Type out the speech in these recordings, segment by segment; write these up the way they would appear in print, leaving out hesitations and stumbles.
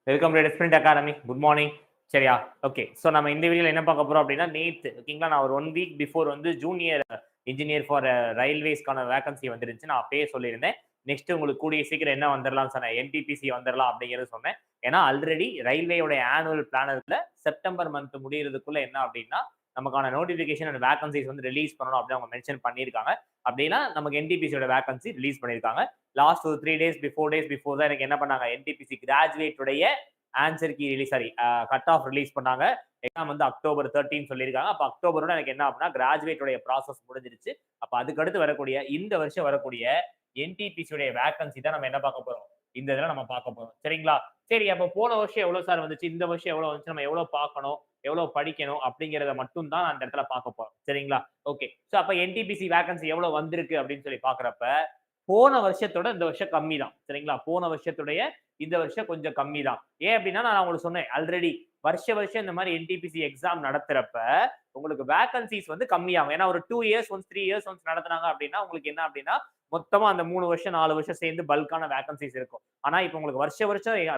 Welcome to sprint academy. Good morning. சரியா? Okay. So நம்ம இந்த வீடியோல என்ன பார்க்க போறோம் அப்படின்னா, நேத்து ஓகேங்களா, நான் ஒரு 1 வீக் பிஃபோர் வந்து ஜூனியர் இன்ஜினியர் ஃபார் ரயில்வேஸ்க்கான வேகன்சி வந்துருந்துச்சு. நான் அப்பயே சொல்லியிருந்தேன். நெக்ஸ்ட் உங்களுக்கு கூடிய சீக்கிரம் என்ன வந்துடலாம் சொன்னேன், என்டிபிசி வந்துடலாம் அப்படிங்கிறது சொன்னேன். ஏன்னா ஆல்ரெடி ரயில்வேயோட ஆனுவல் பிளானர்ல செப்டம்பர் மந்த் முடியறதுக்குள்ள என்ன அப்படின்னா நமக்கான நோட்டிபிகேஷன் அண்ட் வேகன்சிஸ் வந்து ரிலீஸ் பண்ணணும் அப்படின்னு அவங்க மென்ஷன் பண்ணியிருக்காங்க. அப்படின்னா நமக்கு என்டிபிசியோட வேகன்சி ரிலீஸ் பண்ணியிருக்காங்க. லாஸ்ட் ஒரு 3 டேஸ் பிஃபோர் தான் எனக்கு என்ன பண்ணாங்க, என்டிபிசி கிராஜுவேட்டுடைய answer key release sorry cut off release பண்ணாங்க. எக்ஸாம் வந்து அக்டோபர் 13 சொல்லியிருக்காங்க. அப்போ அக்டோபரோட எனக்கு என்ன அப்படின்னா கிராஜுவேட்டுடைய ப்ராசஸ் முடிஞ்சிருச்சு. அப்போ அதுக்கடுத்து வரக்கூடிய இந்த வருஷம் வரக்கூடிய என்டிபிசியுடைய வேகன்சி தான் நம்ம என்ன பார்க்க போறோம், இந்த இதில் நம்ம பார்க்க போறோம். சரிங்களா? சரி, அப்போ போன வருஷம் எவ்வளவு சார் வந்துச்சு, இந்த வருஷம் எவ்வளவு வந்துச்சு, நம்ம எவ்வளவு பார்க்கணும், எவ்வளவு படிக்கணும் அப்படிங்கிறத மட்டும் தான் அந்த இடத்துல பார்க்க போறோம். சரிங்களா? ஓகே. ஸோ அப்போ என்டிபிசி வேகன்சி எவ்வளவு வந்திருக்கு அப்படின்னு சொல்லி பாக்குறப்ப போன வருஷத்தோட இந்த வருஷம் கம்மி தான். சரிங்களா? போன வருஷத்துடைய இந்த வருஷம் கொஞ்சம் கம்மி தான். ஏன் அப்படின்னா நான் உங்களுக்கு சொன்னேன் ஆல்ரெடி வருஷம் இந்த மாதிரி என்டிபிசி எக்ஸாம் நடத்துறப்ப உங்களுக்கு வேகன்சிஸ் வந்து கம்மியாகும். ஏன்னா ஒரு 2 இயர்ஸ் ஒன்ஸ் 3 இயர்ஸ் ஒன்ஸ் நடத்துனாங்க அப்படின்னா உங்களுக்கு என்ன அப்படின்னா மொத்தமா அந்த 3 வருஷம் 4 வருஷம் சேர்ந்து பல்கான வேகன்சிஸ் இருக்கும். ஆனா இப்போ உங்களுக்கு வருஷம்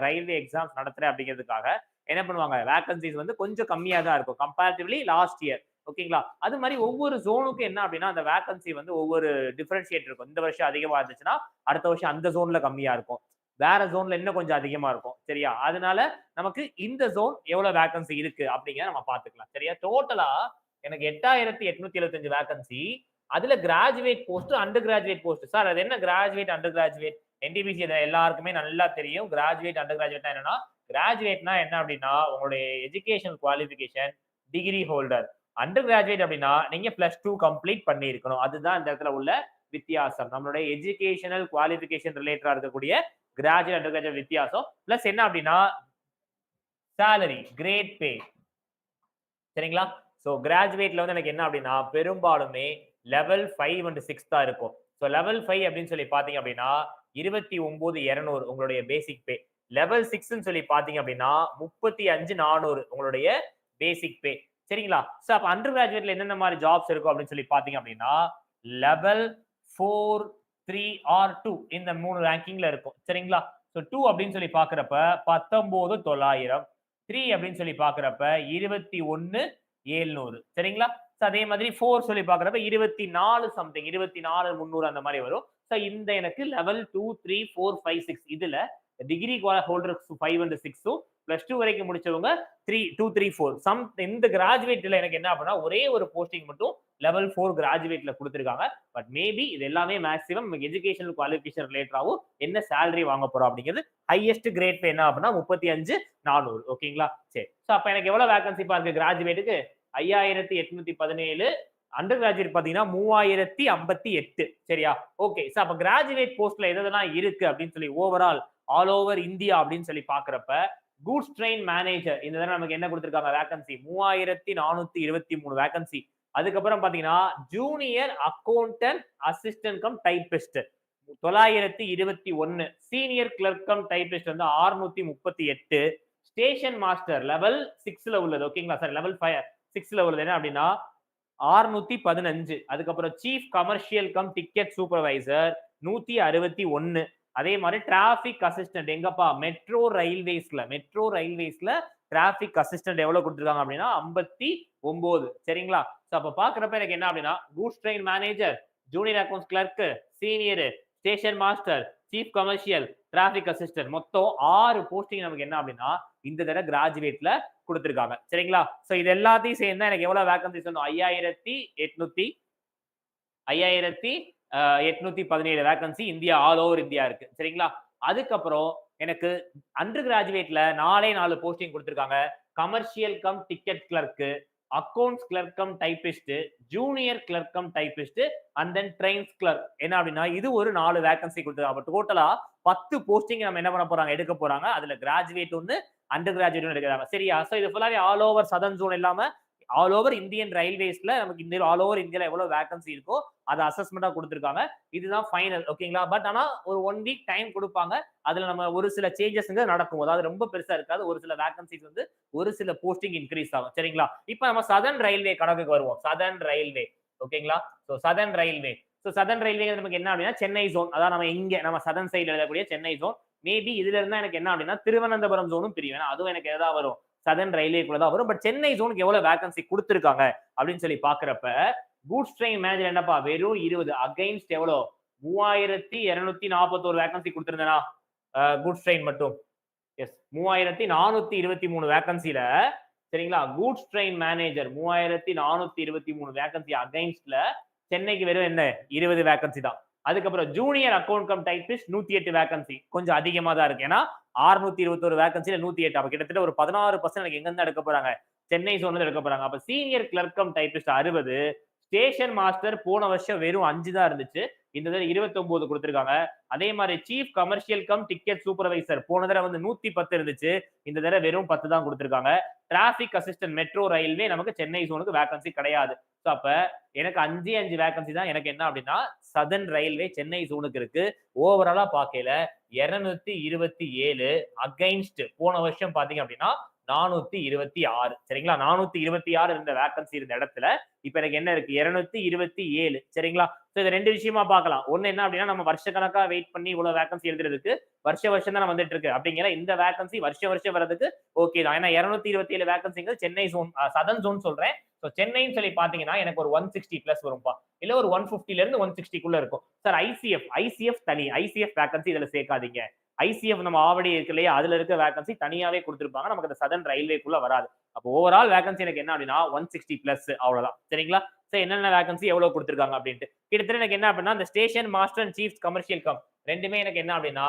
ரயில்வே எக்ஸாம்ஸ் நடத்துறேன் அப்படிங்கிறதுக்காக என்ன பண்ணுவாங்க, வேகன்சிஸ் வந்து கொஞ்சம் கம்மியா தான் இருக்கும் கம்பேரிட்டிவ்லி லாஸ்ட் இயர். ஓகேங்களா? அது மாதிரி ஒவ்வொரு ஜோனுக்கும் என்ன அப்படின்னா அந்த வேகன்சி வந்து ஒவ்வொரு டிஃபரன்ஷியேட் இருக்கும். இந்த வருஷம் அதிகமா இருந்துச்சுன்னா அடுத்த வருஷம் அந்த ஜோன்ல கம்மியா இருக்கும், வேற ஜோன்ல இன்னும் கொஞ்சம் அதிகமா இருக்கும். சரியா? அதனால நமக்கு இந்த ஜோன் எவ்வளவு வேகன்சி இருக்கு அப்படிங்கிறத நம்ம பாத்துக்கலாம். சரியா? டோட்டலா எனக்கு 8875 வேகன்சி. அதுல graduate post, under graduate post. Sir அது என்ன கிராஜுவேட் அண்டர் கிராஜுவேட்? என்டிபிசி எல்லாருக்குமே நல்லா தெரியும். கிராஜுவேட் அண்டர் கிராஜுவேட்னா என்னன்னா, கிராஜுவேட்னா என்ன அப்படின்னா உங்களுடைய education qualification degree holder. Under graduate அப்படின்னா நீங்க +2 கம்ப்ளீட் பண்ணி இருக்கணும். அதுதான் இந்த இடத்துல உள்ள வித்தியாசம். நம்மளுடைய எஜுகேஷனல் குவாலிஃபிகேஷன் ரிலேட்டடா இருக்கக்கூடிய கிராஜுவேட் அண்டர் கிராஜுவேட் வித்தியாசம். பிளஸ் என்ன அப்படின்னா salary கிரேட் பே. சரிங்களா? சோ கிராஜுவேட்ல வந்து எனக்கு என்ன அப்படின்னா பெரும்பாலுமே லெவல் 5 அண்ட் 6 தான் இருக்கும். சோ லெவல் 5 அப்படின்னு சொல்லி பாத்தீங்க அப்படின்னா 29,200 உங்களுடைய பேசிக் பே. லெவல் 6 ன்னு சொல்லி பாத்தீங்க அப்படின்னா 35,400 உங்களுடைய பேசிக் பே. சரிங்களா? சோ அப்ப அண்டர் கிராஜுவேட்ல என்னென்ன மாதிரி ஜாப்ஸ் இருக்கும் அப்படின்னு சொல்லி பாத்தீங்க அப்படின்னா லெவல் 4, 3 ஆர் 2 இந்த 3 ரேங்கிங்ல இருக்கும். சரிங்களா? சோ 2 அப்படின்னு சொல்லி பாக்குறப்ப 19,900, 3 அப்படின்னு சொல்லி பாக்குறப்ப 21,700. சரிங்களா? சோ அதே மாதிரி 4 சொல்லி பாக்குறப்ப 24 சம்திங் 24,300 அந்த மாதிரி வரும். சோ இந்த எனக்கு லெவல் 2, 3, 4, 5, 6 இதுல டிகிரி ஹோல்டர்ஸ் 5 அண்ட் 6 +2 வரைக்கும் முடிச்சவங்க 3, 2, 3, 4 சம். இந்த கிராஜுவேட்ல எனக்கு என்ன அப்படின்னா ஒரே ஒரு போஸ்டிங் மட்டும் லெவல் 4 கிராஜுவேட்ல கொடுத்திருக்காங்க. பட் மேபி இது எல்லாமே மேக்ஸிமம் எஜுகேஷனல் குவாலிஃபிகேஷன் ரிலேட்டடாவும் என்ன சேலரி வாங்க போறோம் அப்படிங்கிறது ஹையஸ்ட் கிரேட் பே என்ன அப்படின்னா 35,400. ஓகேங்களா? சரி. சோ அப்ப எனக்கு எவ்வளவு வேகன்சி பாருங்க கிராஜுவேட்டுக்கு 5,817. அண்டர் கிராஜுவேட் பாத்தீங்கன்னா 3,058. சரியா? ஓகே. சோ அப்ப கிராஜுவேட் போஸ்ட்ல எதெல்லாம் இருக்கு அப்படின்னு சொல்லி ஓவரால் ஆல் ஓவர் இந்தியா அப்படின்னு சொல்லி பாக்குறப்ப கூட்ஸ் ட்ரெயின் மேனேஜர் இந்த தடவை நமக்கு என்ன கொடுத்திருக்காங்க வேகன்சி 3,423 வேகன்சி. அதுக்கப்புறம் பாத்தீங்கன்னா junior accountant assistant cum typist 921. Senior clerk cum typist வந்து 638. ஸ்டேஷன் மாஸ்டர் லெவல் 6ல உள்ளது. ஓகேங்களா சார்? லெவல் 6ல உள்ளது என்ன அப்படின்னா 615. அதுக்கப்புறம் chief commercial cum ticket supervisor 161. அதே மாதிரி டிராபிக் அசிஸ்டன்ட் எங்கப்பா மெட்ரோ ரயில்வேஸ்ல டிராபிக் அசிஸ்டன்ட் எவ்வளவு கொடுத்திருக்காங்க அப்படின்னா 59. சரிங்களா? சோ அப்ப பாக்குறப்ப எனக்கு என்ன அப்படின்னா goods train manager, junior accounts clerk, senior, station master, chief commercial, traffic assistant மொத்தம் 6 போஸ்டிங் நமக்கு என்ன அப்படின்னா இந்த தடவை கிராஜுவேட்ல கொடுத்திருக்காங்க. சரிங்களா? சோ இது எல்லாத்தையும் சேர்ந்தா எனக்கு எவ்வளவு வேகன்சி சொன்னோம் 5,817 vacancy India all over India இருக்கு. சரிங்களா? அதுக்கப்புறம் எனக்கு அண்டர் கிராஜுவேட்ல 4 போஸ்டிங் கொடுத்திருக்காங்க. Commercial cum ticket clerk, accounts clerk cum typist, junior clerk cum typist and then trains clerk. என்ன அப்படின்னா இது ஒரு 4 வேகன்சி கொடுத்திருக்காங்க. டோட்டலா 10 போஸ்டிங் நம்ம என்ன பண்ண போறாங்க, எடுக்க போறாங்க. அதுல கிராஜுவேட் ஒன்னு அண்டர் கிராஜுவேட் எடுக்கிறாங்க. சரியா? சோ இது ஃபுல்லாவே ஆல் ஓவர் சதர்ன் ஜோன் இல்லாம ஆல் ஓவர் இந்தியன் ரயில்வேஸ்ல நமக்கு இந்த ஆல் ஓவர் இந்தியால எவ்வளவு வேகன்சி இருக்கோ அதை அசஸ்மெண்டா கொடுத்திருக்காங்க. இதுதான் ஃபைனல். ஓகேங்களா? பட் ஆனா ஒரு 1 வீக் டைம் கொடுப்பாங்க. அதுல நம்ம ஒரு சில சேஞ்சஸ் நடக்கும். அதாவது ரொம்ப பெருசா இருக்காது. ஒரு சில வேகன்சிஸ் வந்து ஒரு சில போஸ்டிங் இன்க்ரீஸ் ஆகும். சரிங்களா? இப்போ நம்ம சதர்ன் ரயில்வே கணக்குக்கு வருவோம். Southern railway. ஓகேங்களா? சோ சதர்ன் ரயில்வே நமக்கு என்ன அப்படின்னா சென்னை ஜோன். அதான் நம்ம இங்க நம்ம சதர்ன் சைடுல இருக்கக்கூடிய சென்னை ஜோன். மேபி இதுல இருந்தா எனக்கு என்ன அப்படின்னா திருவனந்தபுரம் ஜோனும் பிரியும். ஏன்னா அதுவும் எனக்கு எதாவது வரும், சதர்ன் ரயில்வேக்குள்ள தான் வரும். பட் சென்னை ஜோனுக்கு எவ்வளவு வேகன்சி கொடுத்திருக்காங்க அப்படின்னு சொல்லி பாக்குறப்ப கூட்ஸ் ட்ரெயின் மேனேஜர் என்னப்பா வெறும் 20 அகைன்ஸ்ட் எவ்வளோ 3241 வேகன்சி கொடுத்திருந்தேனா கூட்ஸ் ட்ரெயின் மட்டும். எஸ் 3423 வேகன்சில சரிங்களா கூட்ஸ் ட்ரெயின் மேனேஜர் 3423 வேகன்சி அகைன்ஸ்ட்ல சென்னைக்கு வெறும் என்ன 20 வேகன்சி தான். அதுக்கப்புறம் junior account come typist 108 vacancy கொஞ்சம் அதிகமா தான் இருக்கு. ஏன்னா 621 வேகன்சில 108 அப்ப கிட்டத்தட்ட ஒரு 16% எனக்கு எங்க இருந்து எடுக்க போறாங்க சென்னை ஜோன்ல எடுக்க போறாங்க. அப்ப senior clerk cum typist 60, station master போன வருஷம் வெறும் 5 தான் இருந்துச்சு, இந்த தடவை 29 கொடுத்திருக்காங்க. அதே மாதிரி chief commercial cum ticket supervisor போன தடவை வந்து 110 இருந்துச்சு, இந்த தடவை வெறும் 10 தான் கொடுத்திருக்காங்க. டிராபிக் அசிஸ்டன்ட் மெட்ரோ ரயில்வே நமக்கு சென்னை ஜோனுக்கு வேகன்சி கிடையாது. ஸோ அப்ப எனக்கு 5 வேகன்சி தான் எனக்கு என்ன அப்படின்னா சதர்ன் ரயில்வே சென்னை ஜோனுக்கு இருக்கு. ஓவராலா பார்க்கல 227 அகைன்ஸ்ட் போன வருஷம் பாத்தீங்க அப்படின்னா 426 சரிங்களா. 426 இருந்த வேகன்சி இருந்த இடத்துல இப்ப எனக்கு என்ன இருக்கு 227 சரிங்களா. இது ரெண்டு விஷயமா பார்க்கலாம். ஒண்ணு என்ன அப்படின்னா நம்ம வருஷ கணக்கா வெயிட் பண்ணி இவ்வளவு வேகன்சி எழுதுறதுக்கு வருஷம் தான் வந்துட்டு இருக்கு அப்படிங்கிற இந்த வேகன்சி வருஷம் வரதுக்கு ஓகே தான். ஏன்னா 227 வேகன்சிங்கிறது சென்னை ஜோன் சதர்ன் ஜோன் சொல்றேன். ஸோ சென்னைன்னு சொல்லி பாத்தீங்கன்னா எனக்கு ஒரு 160 பிளஸ் வரும்பா, இல்ல ஒரு 150ல இருந்து 160க்குள்ள இருக்கும். சார் ஐசிஎஃப் தனி ஐசிஎஃப் வேகன்சி இதுல சேர்க்காதீங்க. ஐசிஎஃப் நம்ம ஆல்ரெடி இருக்கு இல்லையா அதுல இருக்க வேகன்சி தனியாவே கொடுத்திருப்பாங்க, நமக்கு அந்த சதர்ன் ரயில்வேக்குள்ள வராது. அப்போ ஓவரால் வேகன்சி எனக்கு என்ன அப்படின்னா 160 பிளஸ் அவ்வளவுதான் சரிங்களா. சரி என்னென்ன வேகன்சி எவ்வளவு கொடுத்திருக்காங்க அப்படின்ட்டு கிட்டத்தட்ட எனக்கு என்ன அப்படின்னா இந்த station master and chief commercial come ரெண்டுமே எனக்கு என்ன அப்படின்னா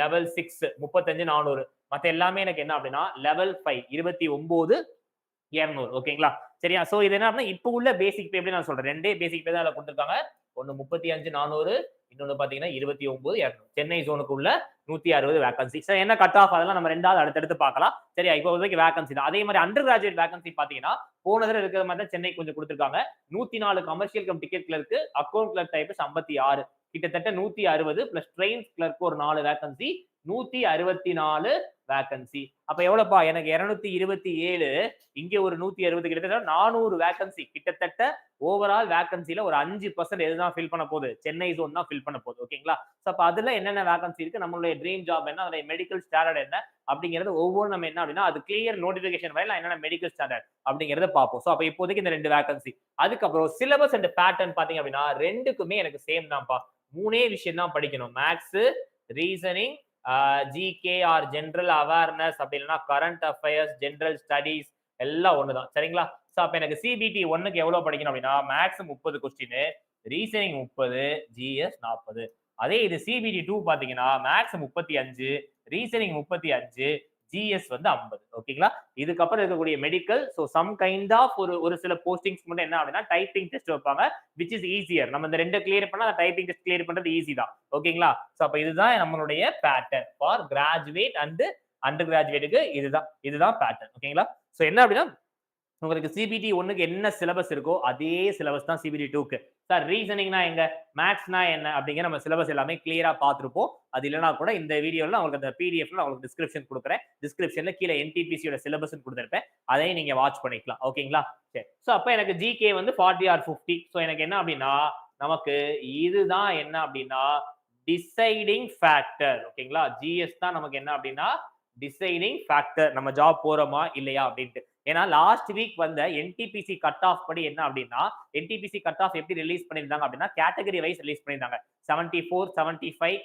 லெவல் 6 35,400, மத்த எல்லாமே எனக்கு என்ன அப்படின்னா லெவல் 5 29,200 ஓகேங்களா. சரியா. சோ இது என்ன அப்படின்னா இப்ப உள்ள பேசிக் பே எப்படி நான் சொல்றேன், ரெண்டே பேசிக் பே தான் அதுல கொடுத்திருக்காங்க. ஒன்னு 35,400, இன்னொன்னு பாத்தீங்கன்னா 29,200. சென்னை ஜோனுக்கு உள்ள 160 வேகன்சி. சார் என்ன கட் ஆஃப் அதெல்லாம் நம்ம ரெண்டாவது அடுத்தடுத்து பார்க்கலாம். சரியா. இப்போதைக்கு வேகன்சி தான். அதே மாதிரி அண்டர் கிராஜுவேட் வேகன்சி பாத்தீங்கன்னா போனதுல இருக்கிற மாதிரி தான் சென்னை கொஞ்சம் கொடுத்திருக்காங்க. 104 commercial cum ticket clerk account clerk typist 56 கிட்டத்தட்ட 160 பிளஸ் ட்ரெயின் கிளர்க் ஒரு 4 வேகன்சி 164 வேகன்சி. அப்ப எவ்வளவுப்பா எனக்கு 227 இங்க ஒரு 160 கிட்டத்தட்ட 400 வேகன்சி. கிட்டத்தட்ட ஓவரால் வேகன்சில ஒரு 5% எதுதான் ஃபில் பண்ண போகுது சென்னை ஜோன் தான் ஃபில் பண்ண போகுது ஓகேங்களா. சோ அப்ப அதுல என்னென்ன வேகன்சி இருக்கு, நம்மளுடைய ட்ரீம் ஜாப் என்ன, அதோட மெடிக்கல் ஸ்டாண்டர்ட் என்ன அப்படிங்கிறது ஒவ்வொரு நம்ம என்ன அப்படின்னா அது கிளியர் நோட்டிபிகேஷன் வரையில என்னென்ன மெடிக்கல் ஸ்டாண்டர்ட் அப்படிங்கறத பார்ப்போம். சோ அப்ப இப்போதைக்கு இந்த ரெண்டு வேகன்சி. அதுக்கப்புறம் சிலபஸ் அண்ட் பேட்டர்ன் பாத்தீங்க அப்படின்னா ரெண்டுக்குமே எனக்கு சேம் தான்ப்பா. மூணே விஷயம் தான் படிக்கணும், maths, reasoning, GK or general awareness அப்படி இல்லைன்னா கரண்ட் அஃபேர்ஸ், ஜெனரல் ஸ்டடீஸ் எல்லாம் ஒண்ணுதான் சரிங்களா. சோ அப்ப எனக்கு சிபிடி 1க்கு எவ்வளவு படிக்கணும் அப்படின்னா மேக்ஸ் 30 கொஸ்டின், ரீசனிங் 30, ஜிஎஸ் 40. அதே இது சிபிடி 2 பாத்தீங்கன்னா மேக்ஸ் 35, ரீசனிங் 35, ஜிஎஸ் வந்து 50 ஓகேங்களா. இதுக்கப்புறம் இருக்கக்கூடிய medical so some kind of ஒரு சில போஸ்டிங்ஸ் மட்டும் என்ன அப்படின்னா டைப்பிங் டெஸ்ட் வைப்பாங்க which is easier. நம்ம இந்த ரெண்டு கிளியர் பண்ணா டைப்பிங் டெஸ்ட் கிளியர் பண்றது ஈஸி தான் ஓகேங்களா. சோ அப்ப இதுதான் நம்மளுடைய pattern for graduate and under கிராஜுவேட்டுக்கு இதுதான் பேட்டர்ன் ஓகேங்களா. சோ என்ன அப்படின்னா உங்களுக்கு சிபிடி 1க்கு என்ன சிலபஸ் இருக்கோ அதே சிலபஸ் தான் சிபிடி 2க்கு. சார் ரீசனிங்னா எங்க, மேக்ஸ்னா என்ன அப்படிங்கிற நம்ம சிலபஸ் எல்லாமே கிளியரா பார்த்துருப்போம். அது இல்லைனா கூட இந்த வீடியோல உங்களுக்கு அந்த பிடிஎஃப்ல உங்களுக்கு டிஸ்கிரிப்ஷன் கொடுக்குறேன். டிஸ்கிரிப்ஷன்ல கீழே என்டிபிசியோட சிலபஸ் கொடுத்துருப்பேன், அதையும் நீங்க வாட்ச் பண்ணிக்கலாம் ஓகேங்களா. சரி. சோ அப்ப எனக்கு ஜிகே வந்து 40 or 50. சோ எனக்கு என்ன அப்படின்னா நமக்கு இதுதான் என்ன அப்படின்னா டிசைடிங் ஃபேக்டர் ஓகேங்களா. ஜிஎஸ் தான் நமக்கு என்ன அப்படின்னா டிசைடிங் ஃபேக்டர், நம்ம ஜாப் போறோமா இல்லையா அப்படின்ட்டு. ஏன்னா லாஸ்ட் வீக் வந்த என்டிபிசி கட் ஆஃப் படி என்ன அப்படின்னா என்டிபிசி கட் ஆஃப் எப்படி ரிலீஸ் பண்ணிருந்தாங்க அப்படின்னா கேட்டகரி வைஸ் ரிலீஸ் பண்ணிருந்தாங்க. 74, 75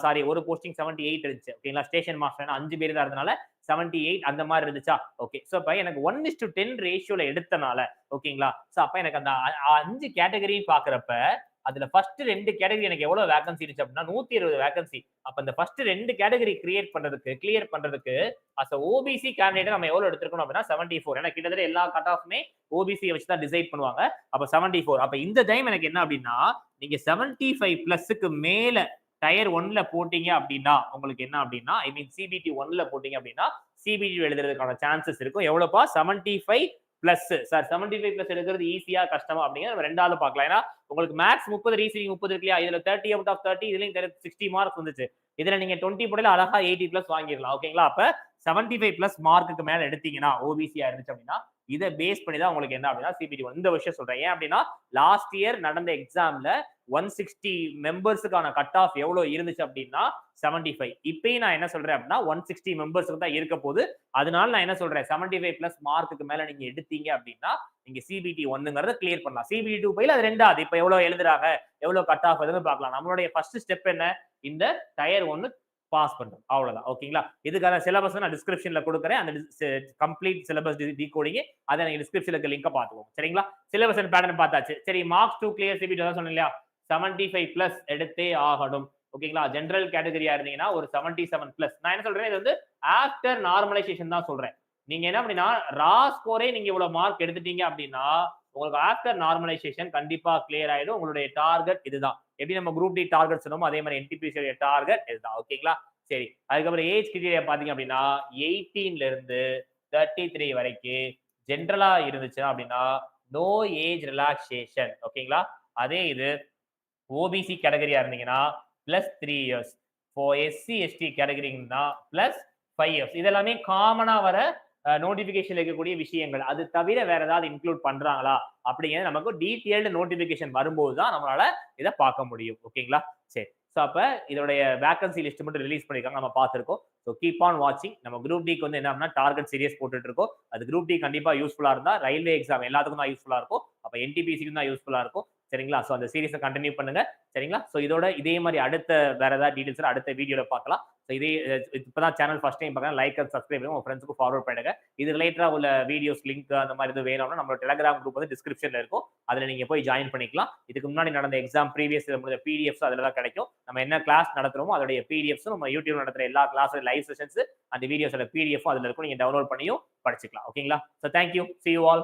சாரி ஒரு போஸ்டிங் 78 இருந்துச்சு ஓகேங்களா. ஸ்டேஷன் மாஸ்டர் 5 பேர் தான் இருந்தனால 78 அந்த மாதிரி இருந்துச்சா. ஓகே. சோ அப்ப எனக்கு 1:10 ரேஷியோல எடுத்தனால ஓகேங்களா. சோ அப்ப எனக்கு அந்த 5 கேட்டகரி பாக்குறப்ப அதுல ஃபர்ஸ்ட் 2 கேட்டகரி எனக்கு எவ்வளவு வேகன்சி இருந்துச்சு அப்படின்னா 120 வேகன்சி. அப்ப இந்த ஃபர்ஸ்ட் 2 கேட்டகரி கிளியர் பண்றதுக்கு அஸ் ஓபிசி கேண்டிடேட் நம்ம எவ்வளவு எடுத்துக்கணும் அப்படின்னா 74. ஏன்னா கிட்டத்தட்ட எல்லா கட் ஆஃப்மே ஓபிசி வச்சு தான் டிசைட் பண்ணுவாங்க. அப்ப 74. அப்ப இந்த டைம் எனக்கு என்ன அப்படின்னா நீங்க 75 பிளஸ்க்கு மேல டயர் 1ல போட்டீங்க அப்படின்னா உங்களுக்கு என்ன அப்படின்னா ஐ மீன் சிபிடி 1ல போட்டீங்க அப்படின்னா சிபிடி எழுதுறதுக்கான சான்சஸ் இருக்கும். எவ்வளவுப்பா 75 பிளஸ். சார் 75 பிளஸ் எடுக்கிறது ஈஸியா கஷ்டமா அப்படிங்கிற நம்ம ரெண்டாவது பார்க்கலாம். ஏன்னா உங்களுக்கு மேக்ஸ் 30, ரீசனிங் 30 இருக்கு இல்லையா. இதுல 30 அவுட் ஆஃப் 30, இதுலயும் 60 மார்க்ஸ் வந்துச்சு. இதுல நீங்க 20 போடல அழகா 80 பிளஸ் வாங்கிடலாம் ஓகேங்களா. அப்ப 75 பிளஸ் மார்க்குக்கு மேல எடுத்தீங்கன்னா ஓபிசியா இருந்துச்சு அப்படின்னா இதை பேஸ் பண்ணி தான் உங்களுக்கு என்ன அப்படின்னா சிபிடி இந்த விஷயம் சொல்றேன். ஏன் அப்படின்னா லாஸ்ட் இயர் நடந்த எக்ஸாம்ல 160 மெம்பர்ஸுக்கான கட் ஆஃப் எவ்வளவு இருந்துச்சு அப்படின்னா 75. இப்பயும் நான் என்ன சொல்றேன் அப்படின்னா 160 மெம்பர்ஸுக்கு தான் இருக்க போது. அதனால நான் என்ன சொல்றேன் 75 பிளஸ் மார்க்குக்கு மேல நீங்க எடுத்தீங்க அப்படின்னா நீங்க சிபிடி 1ங்கிறத கிளியர் பண்ணலாம். சிபிடி 2 பைல அது ரெண்டாவது. இப்ப எவ்வளவு எழுதுறாங்க, எவ்வளவு கட் ஆஃப் எதுன்னு பார்க்கலாம். நம்மளுடைய ஃபர்ஸ்ட் ஸ்டெப் என்ன, இந்த டயர் 1 பாஸ் பண்றோம், அவ்வளவுதான். ஓகேங்களா? இதுக்கான சிலபஸ் நான் டிஸ்கிரிப்ஷன்ல கொடுக்குறேன். அந்த கம்ப்ளீட் சிலபஸ் டிகோடிங் அதை நீங்க டிஸ்கிரிப்ஷன்ல இருக்க லிங்கை பார்த்துக்கோங்க. சரிங்களா? சிலபஸ் அண்ட் பேட்டர்ன் பார்த்தாச்சு. சரி, மார்க்ஸ் 2 கிளியர் சிபிடி தான் சொன்னேன் இல்லையா, 75 பிளஸ் எடுத்தே ஆகணும். ஓகேங்களா? ஜெனரல் கேட்டகரியா இருந்தீங்கன்னா ஒரு 77 பிளஸ். நான் என்ன சொல்றேன், இது வந்து ஆஃப்டர் நார்மலைசேஷன் தான் சொல்றேன். நீங்க என்ன அப்படின்னா ரா ஸ்கோரே நீங்க இவ்வளவு மார்க் எடுத்துட்டீங்க அப்படின்னா உங்களுக்கு ஆஃப்டர் நார்மலைசேஷன் கண்டிப்பா கிளியர் ஆயிடும். உங்களுடைய டார்கெட் இதுதான். எப்படி நம்ம குரூப் டி டார்கெட் சொன்னோமோ அதே மாதிரி என்டிபிசி டார்கெட் இதுதான். ஓகேங்களா? சரி, அதுக்கப்புறம் ஏஜ் கிரைட்டீரியா பாத்தீங்க அப்படின்னா 18ல இருந்து 33 வரைக்கும் ஜென்ரலா இருந்துச்சு அப்படின்னா நோ ஏஜ் ரிலாக்ஸேஷன். ஓகேங்களா? அதே இது ஓபிசி கேட்டகரியா இருந்தீங்கன்னா +3 இயர்ஸ், எஸ்சி எஸ்டி கேட்டகரினா +5 இயர்ஸ். இதெல்லாமே காமனா வர நோட்டிபிகேஷன் இருக்கக்கூடிய விஷயங்கள். அது தவிர வேற ஏதாவது இன்க்ளூட் பண்றாங்களா அப்படிங்கிறது நமக்கு டீடைல்டு நோட்டிபிகேஷன் வரும்போது தான் நம்மளால இதை பார்க்க முடியும். ஓகேங்களா? சரி, ஸோ அப்ப இதோடைய வேகன்சி லிஸ்ட் மட்டும் ரிலீஸ் பண்ணிருக்காங்க, நம்ம பார்த்திருக்கோம். ஸோ கீப் ஆன் வாட்சிங். நம்ம குரூப் டிக்கு வந்து என்ன டார்கெட் சீரியஸ் போட்டுட்டு இருக்கோம். அது குரூப் டி கண்டிப்பா யூஸ்ஃபுல்லா இருந்தா ரயில்வே எக்ஸாம் எல்லாத்துக்கும் தான் யூஸ்ஃபுல்லா இருக்கும். அப்ப என்டிபிசிக்கும் தான் யூஸ்ஃபுல்லா இருக்கும். சரிங்களா? ஸோ அந்த சீரிஸை கண்டினியூ பண்ணுங்க. சரிங்களா? ஸோ இதோட இதே மாதிரி அடுத்த வேற ஏதாவது டீடைல்ஸ் அடுத்த வீடியோல பார்க்கலாம். ஸோ இதே இப்பதான் சேனல் ஃபர்ஸ்ட் டைம் பார்க்கலாம், லைக் அண்ட் சப்ஸ்கிரைப் பண்ணி உங்க ஃப்ரெண்ட்ஸ்க்கு ஃபார்வர்ட் பண்ணுங்க. இது ரிலேட்டடா உள்ள வீடியோஸ் லிங்க் அந்த மாதிரி எதுவும் வேணும்னா நம்மளோட டெலிகிராம் குரூப் வந்து டிஸ்கிரிப்ஷன்ல இருக்கும். அதுல நீங்க போய் ஜாயின் பண்ணிக்கலாம். இதுக்கு முன்னாடி நடந்த எக்ஸாம் ப்ரீவியஸ் முடிஞ்ச பிடிஎஃப்ஸ் அதுல தான் கிடைக்கும். நம்ம என்ன கிளாஸ் நடத்துறோமோ அதோடைய பிடிஎஃப்ஸ் நம்ம யூடியூப் நடத்துற எல்லா கிளாஸ் லைவ் செஷன்ஸ் அந்த வீடியோஸோட பிடிஎஃப் அதுல இருக்கும். நீங்க டவுன்லோட் பண்ணியும் படிச்சுக்கலாம். ஓகேங்களா? So thank you, see you all.